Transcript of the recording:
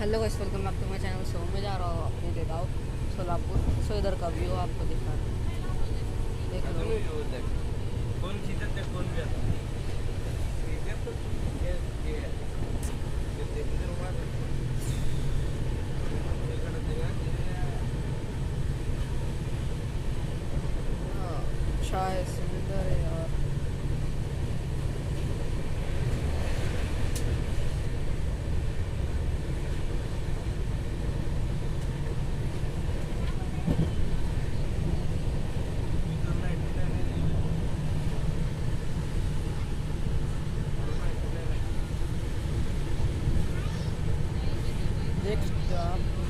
Hello guys, welcome back to my channel. So मैं जा रहा हूँ अपने जगह सोलापुर। सो इधर का व्यू आपको दिखा रहा हूँ, देख लो। कौन खींचते कौन भी आता हाँ, अच्छा है, सुंदर है यार। देख सकते हो आप।